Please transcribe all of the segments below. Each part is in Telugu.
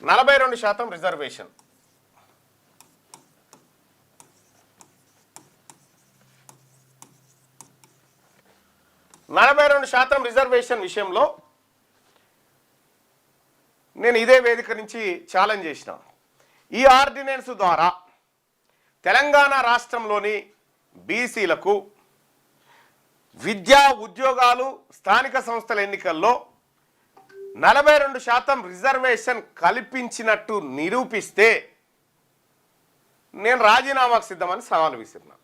42% రిజర్వేషన్. రిజర్వేషన్ విషయంలో నేను ఇదే వేదిక నుంచి ఛాలెంజ్ చేసిన. ఈ ఆర్డినెన్స్ ద్వారా తెలంగాణ రాష్ట్రంలోని బీసీలకు విద్యా ఉద్యోగాలు స్థానిక సంస్థల ఎన్నికల్లో 42% రిజర్వేషన్ కల్పించినట్టు నిరూపిస్తే నేను రాజీనామాకు సిద్ధమని సవాలు విసిరినా.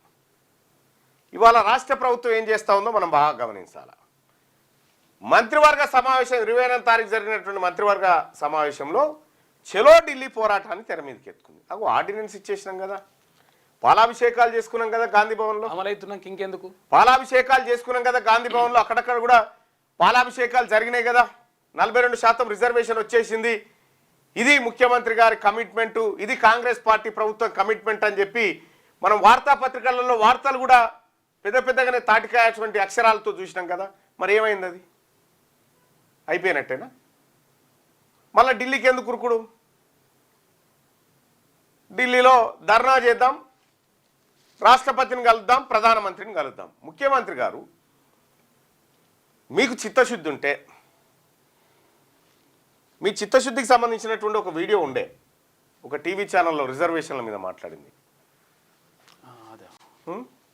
ఇవాళ రాష్ట్ర ప్రభుత్వం ఏం చేస్తూ ఉందో మనం బాగా గమనించాలి. మంత్రివర్గ సమావేశం 28వ తారీఖు జరిగినటువంటి మంత్రివర్గ సమావేశంలో చెలో ఢిల్లీ పోరాటాన్ని తెర మీదకి ఎత్తుకుంది. అగో ఆర్డినెన్స్ ఇచ్చేసినాం కదా, పాలాభిషేకాలు చేసుకున్నాం కదా గాంధీ భవన్లో, అమలవుతున్నాం ఇంకెందుకు పాలాభిషేకాలు చేసుకున్నాం కదా గాంధీ భవన్లో, అక్కడక్కడ కూడా పాలాభిషేకాలు జరిగినాయి కదా, 42% రిజర్వేషన్ వచ్చేసింది, ఇది ముఖ్యమంత్రి గారి కమిట్మెంటు, ఇది కాంగ్రెస్ పార్టీ ప్రభుత్వం కమిట్మెంట్ అని చెప్పి మనం వార్తాపత్రికలలో వార్తలు కూడా పెద్దగానే తాటికాయటువంటి అక్షరాలతో చూసినాం కదా. మరి ఏమైంది? అది అయిపోయినట్టేనా? మళ్ళీ ఢిల్లీకి ఎందుకు కురుకుడు? ఢిల్లీలో ధర్నా చేద్దాం, రాష్ట్రపతిని కలుద్దాం, ప్రధానమంత్రిని కలుద్దాం. ముఖ్యమంత్రి గారు మీకు చిత్తశుద్ధి ఉంటే మీ చిత్తశుద్ధికి సంబంధించినటువంటి ఒక వీడియో ఉండే, ఒక టీవీ ఛానల్లో రిజర్వేషన్ల మీద మాట్లాడింది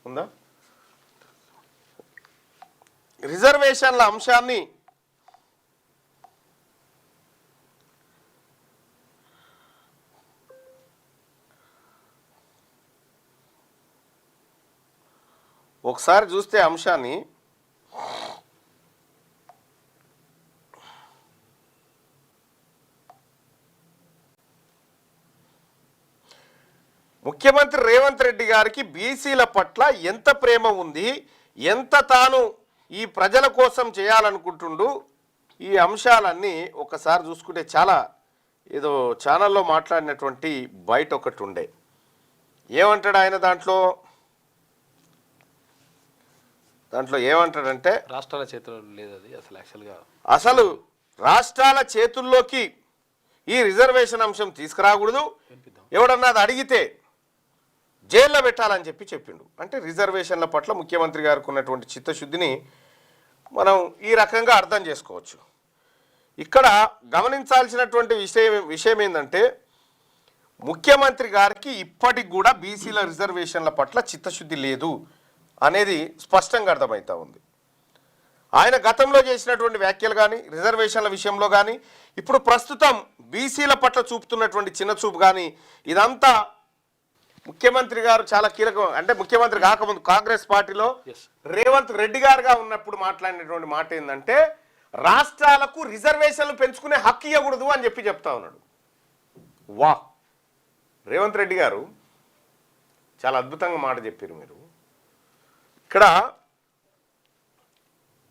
ఉందా? రిజర్వేషన్ల అంశాన్ని ఒకసారి చూస్తే అంశాన్ని ముఖ్యమంత్రి రేవంత్ రెడ్డి గారికి బీసీల పట్ల ఎంత ప్రేమ ఉంది, ఎంత తాను ఈ ప్రజల కోసం చేయాలనుకుంటుండు, ఈ అంశాలన్నీ ఒకసారి చూసుకుంటే చాలా ఏదో ఛానల్లో మాట్లాడినటువంటి బయట ఒకటి ఉండే. ఏమంటాడు ఆయన దాంట్లో ఏమంటాడంటే, రాష్ట్రాల చేతుల్లో లేదు అది అసలు రాష్ట్రాల చేతుల్లోకి ఈ రిజర్వేషన్ అంశం తీసుకురాకూడదు, ఎవడన్నా అది అడిగితే జైల్లో పెట్టాలని చెప్పిండు. అంటే రిజర్వేషన్ల పట్ల ముఖ్యమంత్రి గారికి ఉన్నటువంటి చిత్తశుద్ధిని మనం ఈ రకంగా అర్థం చేసుకోవచ్చు. ఇక్కడ గమనించాల్సినటువంటి విషయం ఏంటంటే, ముఖ్యమంత్రి గారికి ఇప్పటికి కూడా బీసీల రిజర్వేషన్ల పట్ల చిత్తశుద్ధి లేదు అనేది స్పష్టంగా అర్థమవుతా ఉంది. ఆయన గతంలో చేసినటువంటి వ్యాఖ్యలు కానీ, రిజర్వేషన్ల విషయంలో కానీ, ఇప్పుడు ప్రస్తుతం బీసీల పట్ల చూపుతున్నటువంటి చిన్న చూపు కానీ, ఇదంతా ముఖ్యమంత్రి గారు చాలా కీలకం. అంటే ముఖ్యమంత్రి కాకముందు కాంగ్రెస్ పార్టీలో రేవంత్ రెడ్డి గారుగా ఉన్నప్పుడు మాట్లాడినటువంటి మాట ఏంటంటే, రాష్ట్రాలకు రిజర్వేషన్లు పెంచుకునే హక్కు ఇవ్వకూడదు అని చెప్తా ఉన్నాడు. వా, రేవంత్ రెడ్డి గారు చాలా అద్భుతంగా మాట చెప్పారు మీరు. ఇక్కడ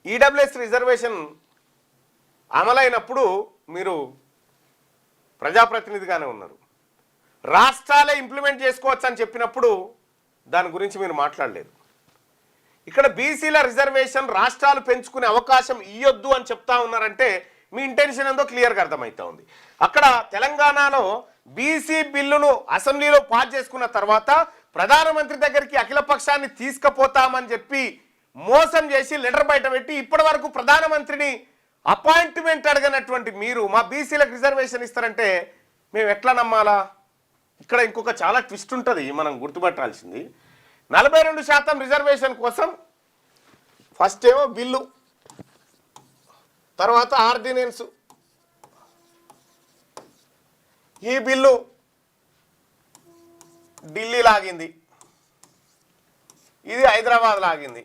ఈడబ్ల్యూఎస్ రిజర్వేషన్ అమలైనప్పుడు మీరు ప్రజాప్రతినిధిగానే ఉన్నారు. రాష్ట్రాలే ఇంప్లిమెంట్ చేసుకోవచ్చు అని చెప్పినప్పుడు దాని గురించి మీరు మాట్లాడలేదు. ఇక్కడ బీసీల రిజర్వేషన్ రాష్ట్రాలు పెంచుకునే అవకాశం ఇవ్వద్దు అని చెప్తా ఉన్నారంటే మీ ఇంటెన్షన్ ఏందో క్లియర్గా అర్థమవుతా ఉంది. అక్కడ తెలంగాణలో బీసీ బిల్లును అసెంబ్లీలో పాస్ చేసుకున్న తర్వాత ప్రధానమంత్రి దగ్గరికి అఖిలపక్షాన్ని తీసుకుపోతామని చెప్పి మోసం చేసి లెటర్ బయట పెట్టి ఇప్పటి వరకు ప్రధానమంత్రిని అపాయింట్మెంట్ అడగనటువంటి మీరు మా బీసీలకు రిజర్వేషన్ ఇస్తారంటే మేము ఎట్లా నమ్మాలా? ఇక్కడ ఇంకొక చాలా ట్విస్ట్ ఉంటుంది మనం గుర్తుపట్టాల్సింది. 42% రిజర్వేషన్ కోసం ఫస్ట్ ఏమో బిల్లు, తర్వాత ఆర్డినెన్స్, ఈ బిల్లు ఢిల్లీ లాగింది, ఇది హైదరాబాద్ లాగింది,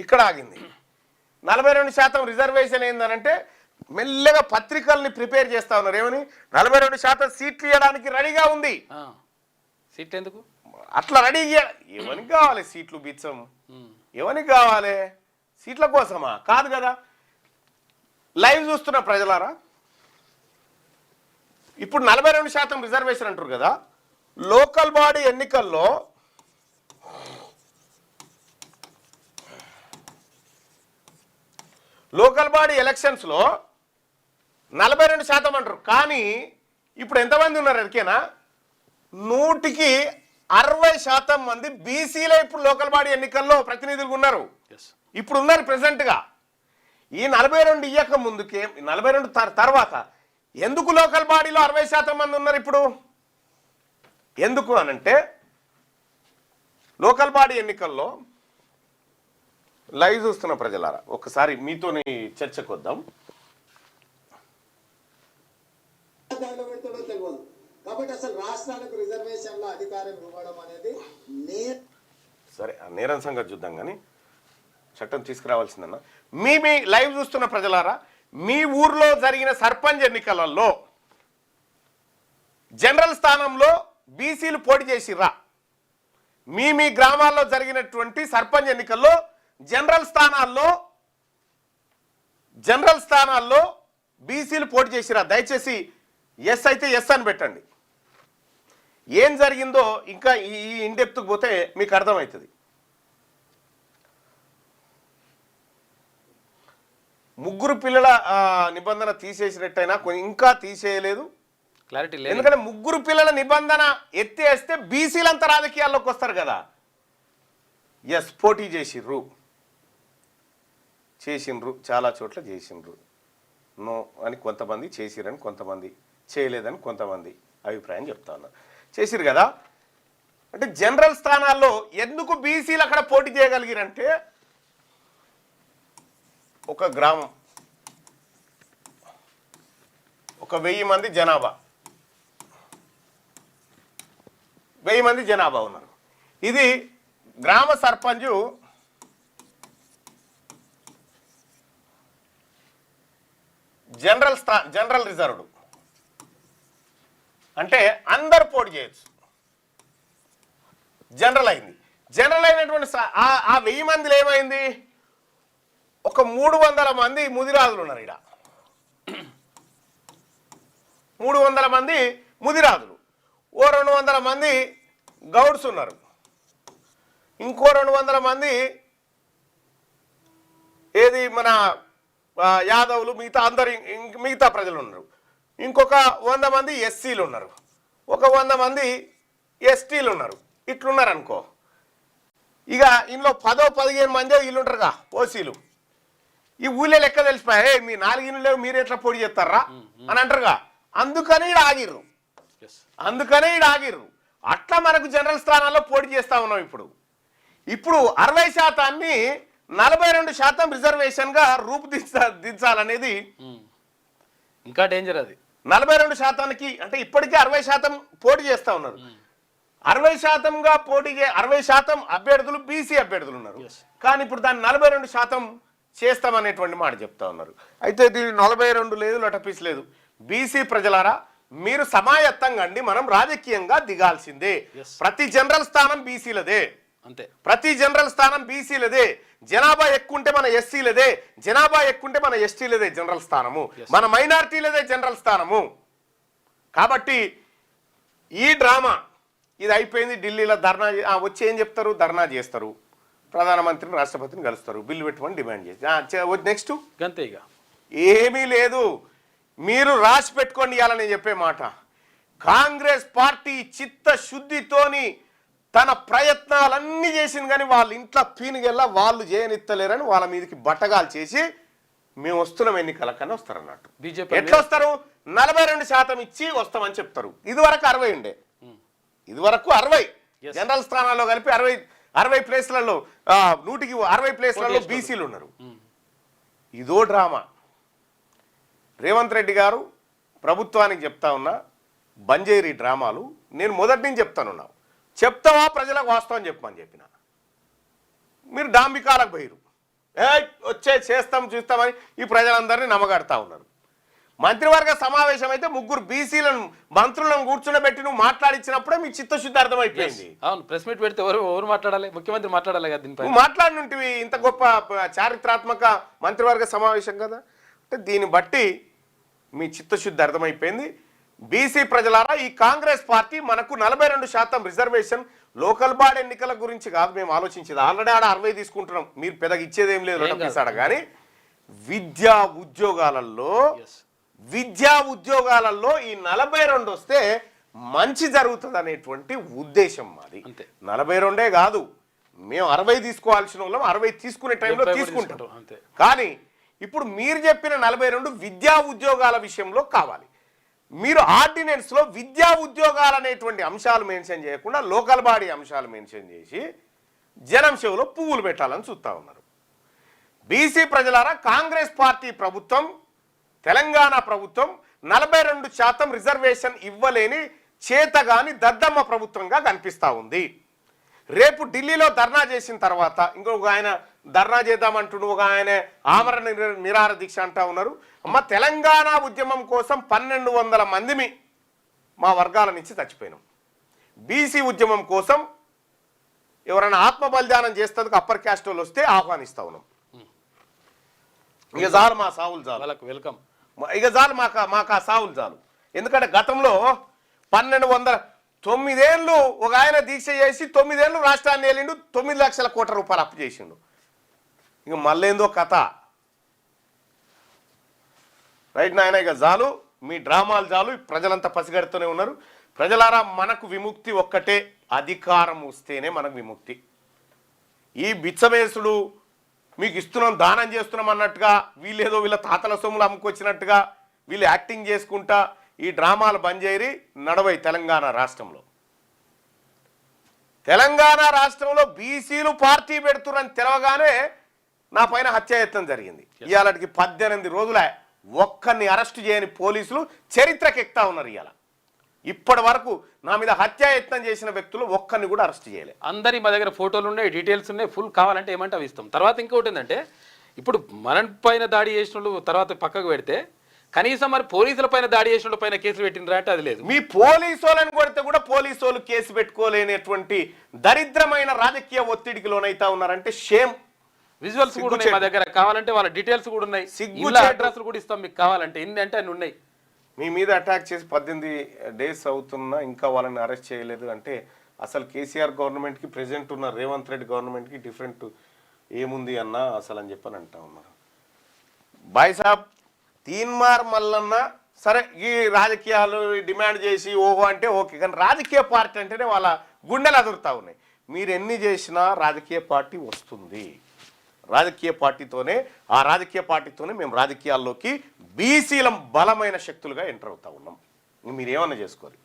ఇక్కడ ఆగింది. 42% రిజర్వేషన్ ఏందనంటే మెల్లగా పత్రికల్ని ప్రిపేర్ చేస్తా ఉన్నారు. ఏమని 42% సీట్లు ఇవ్వడానికి రెడీగా ఉంది. సీట్లు ఎందుకు అట్లా రెడీ? ఎవరికి కావాలి సీట్లు? బిచ్చం ఎవరికి కావాలి? సీట్ల కోసమా? కాదు కదా. లైవ్ చూస్తున్న ప్రజలారా, ఇప్పుడు 42% రిజర్వేషన్ అంటారు కదా, లోకల్ బాడీ ఎన్నికల్లో లోకల్ బాడీ ఎలక్షన్స్లో 42% అంటారు. కానీ ఇప్పుడు ఎంతమంది ఉన్నారు ఎరికేనా? 160% మంది బీసీలే ఇప్పుడు లోకల్ బాడీ ఎన్నికల్లో ప్రతినిధులుగా ఉన్నారు. ఇప్పుడు ఉన్నారు ప్రెసెంట్గా. ఈ 42 ఇయ్యక ముందుకే 42 తర్వాత ఎందుకు లోకల్ బాడీలో 60% మంది ఉన్నారు ఇప్పుడు? ఎందుకు అనంటే లోకల్ బాడీ ఎన్నికల్లో లైవ్ చూస్తున్న ప్రజలారా ఒకసారి మీతోని చర్చకు వద్దాం. తెలియదు కాబట్టి అసలు రాష్ట్రాలకు రిజర్వేషన్ల అధికారం ఇవ్వడం అనేది సరే నేరం సంగతి చూద్దాం కానీ చట్టం తీసుకురావాల్సిందన్న. మీ లైవ్ చూస్తున్న ప్రజలారా, మీ ఊర్లో జరిగిన సర్పంచ్ ఎన్నికలలో జనరల్ స్థానంలో బీసీలు పోటీ చేసిర్రా? మీ గ్రామాల్లో జరిగినటువంటి సర్పంచ్ ఎన్నికల్లో జనరల్ స్థానాల్లో బీసీలు పోటీ చేసిరా? దయచేసి ఎస్ అయితే ఎస్ అని పెట్టండి. ఏం జరిగిందో ఇంకా ఈ ఇన్డెప్త్కి పోతే మీకు అర్థమవుతుంది. ముగ్గురు పిల్లల నిబంధన తీసేసినట్టయినా ఇంకా తీసేయలేదు, క్లారిటీ లేదు. ఎందుకంటే ముగ్గురు పిల్లల నిబంధన ఎత్తేస్తే బీసీలంతా రాజకీయాల్లోకి వస్తారు కదా. ఎస్, పోటీ చేసిండ్రు, చాలా చోట్ల చేసిండ్రు. నో అని కొంతమంది, చేసిరని కొంతమంది, చేయలేదని కొంతమంది అభిప్రాయం చెప్తా ఉన్నారు. చేసిరు కదా. అంటే జనరల్ స్థానాల్లో ఎందుకు బీసీలు అక్కడ పోటీ చేయగలిగిరంటే, ఒక గ్రామం, ఒక 1000 మంది జనాభా, 1000 మంది జనాభా ఉన్నారు. ఇది గ్రామ సర్పంచు జనరల్ రిజర్వ్డ్ అంటే అందరు పోటీ చేయొచ్చు. జనరల్ అయింది. జనరల్ అయినటువంటి ఆ 1000 మందిలో ఏమైంది? ఒక 300 మంది ముదిరాజులు ఉన్నారు. ఇక్కడ 300 మంది ముదిరాజులు, ఓ 200 మంది గౌడ్స్ ఉన్నారు, ఇంకో 200 మంది ఏది మన యాదవులు, మిగతా ప్రజలు ఉన్నారు, ఇంకొక 100 మంది ఎస్సీలు ఉన్నారు, ఒక 100 మంది ఎస్టీలు ఉన్నారు. ఇట్లున్నారు అనుకో. ఇక ఇందులో 10-15 మంది వీళ్ళు ఉంటారుగా ఓసీలు. ఈ ఊళ్ళో లెక్క తెలిసిపోయాయి, మీ 4 ఇళ్ళు లేవు, మీరు ఎట్లా పొడి చేస్తారా అని అంటారుగా. అందుకని ఈడ ఆగిర్రు. అట్లా మనకు జనరల్ స్థానాల్లో పోటీ చేస్తా ఉన్నాం. ఇప్పుడు 60% 42% రిజర్వేషన్గా రూపుదిద్దాలనేది ఇంకా డేంజర్. అది 42%కి అంటే ఇప్పటికే 60% పోటీ చేస్తా ఉన్నారు. 60%గా 60% అభ్యర్థులు బీసీ అభ్యర్థులు ఉన్నారు. కానీ ఇప్పుడు దాన్ని 42% చేస్తామనేటువంటి మాట చెప్తా ఉన్నారు. అయితే దీని 42 లేదు, లటపీస్ లేదు. బీసీ ప్రజలారా, మీరు సమాయత్తంగా అండి, మనం రాజకీయంగా దిగాల్సిందే. ప్రతి జనరల్ స్థానం బీసీలదే, అంతే. ప్రతి జనరల్ స్థానం బీసీలదే. జనాభా ఎక్కుంటే మన ఎస్సీలదే, జనాభా ఎక్కుంటే మన ఎస్టీలదే జనరల్ స్థానము, మన మైనారిటీలదే జనరల్ స్థానము. కాబట్టి ఈ డ్రామా ఇది అయిపోయింది. ఢిల్లీలో ధర్నా వచ్చి ఏం చెప్తారు? ధర్నా చేస్తారు, ప్రధానమంత్రిని రాష్ట్రపతిని కలుస్తారు, బిల్లు పెట్టమని డిమాండ్ చేసి నెక్స్ట్ అంతే. ఇక ఏమీ లేదు. మీరు రాసి పెట్టుకోండి. ఇవ్వాలని చెప్పే మాట, కాంగ్రెస్ పార్టీ చిత్తశుద్ధితోని తన ప్రయత్నాలన్నీ చేసింది. కానీ వాళ్ళ ఇంట్లో పీనుగెల్లా వాళ్ళు చేయనిత్తలేరని వాళ్ళ మీదకి బట్టగాలు చేసి మేము వస్తున్నాం ఎన్నికల కన్నా వస్తారన్నట్టు. బీజేపీ ఎట్లా వస్తారు? 42% ఇచ్చి వస్తామని చెప్తారు. ఇదివరకు 60 ఉండే, ఇదివరకు 60 జనరల్ స్థానాల్లో కలిపి 60 ప్లేస్లలో 160 ప్లేస్లలో బీసీలు ఉన్నారు. ఇదో డ్రామా. రేవంత్ రెడ్డి గారు ప్రభుత్వానికి చెప్తా ఉన్నా, బంజేరి డ్రామాలు నేను మొదటి నుంచి చెప్తానున్నా. చెప్తావా ప్రజలకు వాస్తవం చెప్పమని చెప్పిన, మీరు డాంబికాలకు పోయిరు. చేస్తాం చూస్తామని ఈ ప్రజలందరినీ నమ్మగడతా ఉన్నారు. మంత్రివర్గ సమావేశం అయితే 3 బీసీలను మంత్రులను కూర్చుండబెట్టి నువ్వు మాట్లాడించినప్పుడే మీ చిత్తశుద్ధి అర్థమైపోయింది. అవును, ప్రెస్ మీట్ పెడితే ఎవరు మాట్లాడాలి? ముఖ్యమంత్రి మాట్లాడాలి కదా. దీనిపై నువ్వు మాట్లాడినవి ఇంత గొప్ప చారిత్రాత్మక మంత్రివర్గ సమావేశం కదా. అంటే దీన్ని బట్టి మీ చిత్తశుద్ధి అర్థమైపోయింది. బీసీ ప్రజలారా, ఈ కాంగ్రెస్ పార్టీ మనకు 42% రిజర్వేషన్ లోకల్ బాడీ ఎన్నికల గురించి కాదు మేము ఆలోచించేది. ఆల్రెడీ ఆడ 60 తీసుకుంటున్నాం, మీరు పెద్దగా ఇచ్చేదేం లేదు. కానీ విద్యా ఉద్యోగాలలో విద్యా ఉద్యోగాలలో ఈ 42 వస్తే మంచి జరుగుతుంది అనేటువంటి ఉద్దేశం మాది. అంతే. 42 కాదు, మేము 60 తీసుకోవాల్సిన వాళ్ళం 60 తీసుకునే టైంలో 70 తీసుకుంటాం. అంతే. కానీ ఇప్పుడు మీరు చెప్పిన 42 విద్యా ఉద్యోగాల విషయంలో కావాలి. మీరు ఆర్డినెన్స్లో విద్యా ఉద్యోగాలు అనేటువంటి అంశాలు మెన్షన్ చేయకుండా లోకల్ బాడీ అంశాలు మెన్షన్ చేసి జనం చెవులో పువ్వులు పెట్టాలని చూస్తా ఉన్నారు. బీసీ ప్రజలారా, కాంగ్రెస్ పార్టీ ప్రభుత్వం, తెలంగాణ ప్రభుత్వం 42% రిజర్వేషన్ ఇవ్వలేని చేతగాని దద్దమ్మ ప్రభుత్వంగా కనిపిస్తూ ఉంది. రేపు ఢిల్లీలో ధర్నా చేసిన తర్వాత ఇంకొక ఆయన ధర్నా చేద్దామంటుండు, ఒక ఆయన ఆమరణ నిరాహార దీక్ష అంటా ఉన్నారు. అమ్మ, తెలంగాణ ఉద్యమం కోసం 1200 మందిని మా వర్గాల నుంచి చచ్చిపోయినాం. బీసీ ఉద్యమం కోసం ఎవరైనా ఆత్మ బలిదానం చేస్తేందుకు అప్పర్ క్యాస్ట్ వాళ్ళు వస్తే ఆహ్వానిస్తా ఉన్నాం. ఇక చాలు మా సావులు చాలు, వాళ్ళకు వెల్కమ్. ఇక చాలు మాకు ఆ సావులు చాలు. ఎందుకంటే గతంలో 1209 ఏళ్ళు ఒక ఆయన దీక్ష చేసి 9 ఏళ్ళు రాష్ట్రాన్ని వెళ్ళిండు, 9 లక్షల కోట్ల రూపాయలు అప్పు చేసిండు. ఇక మళ్ళేందో కథ. రైట్ నాయన, ఇక చాలు మీ డ్రామాలు చాలు. ప్రజలంతా పసిగడుతూనే ఉన్నారు. ప్రజలారా, మనకు విముక్తి ఒక్కటే, అధికారం వస్తేనే మనకు విముక్తి. ఈ బిచ్చమేసుడు మీకు ఇస్తున్నాం, దానం చేస్తున్నాం అన్నట్టుగా, వీళ్ళేదో వీళ్ళ తాతల సొమ్ములు అమ్ముకొచ్చినట్టుగా వీళ్ళు యాక్టింగ్ చేసుకుంటా ఈ డ్రామాలు బంద్ చేయరి నడవై. తెలంగాణ రాష్ట్రంలో బీసీలు పార్టీ పెడుతున్నారని తెలవగానే నా పైన హత్యాయత్నం జరిగింది. ఇవాళకి 18 రోజులే ఒక్కరిని అరెస్ట్ చేయని పోలీసులు చరిత్రకెక్తా ఉన్నారు. ఇవాళ ఇప్పటి వరకు నా మీద హత్యాయత్నం చేసిన వ్యక్తులు ఒక్కరిని కూడా అరెస్ట్ చేయలేదు. అందరి మా దగ్గర ఫోటోలు ఉన్నాయి, డీటెయిల్స్ ఉన్నాయి, ఫుల్ కావాలంటే ఏమంటే అవి ఇస్తాం. తర్వాత ఇంకోటి ఏంటంటే, ఇప్పుడు మన పైన దాడి చేసిన వాళ్ళు తర్వాత పక్కకు పెడితే, కనీసం మరి పోలీసుల పైన దాడి చేసిన పైన కేసులు పెట్టినరా అంటే అది లేదు. మీ పోలీసు వాళ్ళని కొడితే కూడా పోలీసు వాళ్ళు కేసు పెట్టుకోలేనటువంటి దరిద్రమైన రాజకీయ ఒత్తిడికి లోనైతా ఉన్నారంటే షేమ్. విజువల్స్ కూడా ఉన్నాయి మా దగ్గర, కావాలంటే వాళ్ళ డీటెయిల్స్ కూడా ఉన్నాయి, అడ్రస్లు కూడా ఇస్తాం మీకు కావాలంటే. ఎన్ని అంటే అన్ని ఉన్నాయి. మీ మీద అటాక్ చేసి 18 డేస్ అవుతున్నా ఇంకా వాళ్ళని అరెస్ట్ చేయలేదు అంటే అసలు కేసీఆర్ గవర్నమెంట్కి, ప్రెసిడెంట్ ఉన్న రేవంత్ రెడ్డి గవర్నమెంట్కి డిఫరెంట్ ఏముంది అన్న అసలు అని చెప్పని అంటా ఉన్నారు. బాయ్ సాబ్, తీన్మార్ మల్లన్న సరే ఈ రాజకీయాలు డిమాండ్ చేసి ఓహో అంటే ఓకే, కానీ రాజకీయ పార్టీ అంటేనే వాళ్ళ గుండెలు అదురుతా ఉన్నాయి. మీరు ఎన్ని చేసినా రాజకీయ పార్టీ వస్తుంది. రాజకీయ పార్టీతోనే, ఆ రాజకీయ పార్టీతోనే మేము రాజకీయాల్లోకి బీసీల బలమైన శక్తులుగా ఎంటర్ అవుతా ఉన్నాం. మీరు ఏమన్నా చేసుకోవాలి.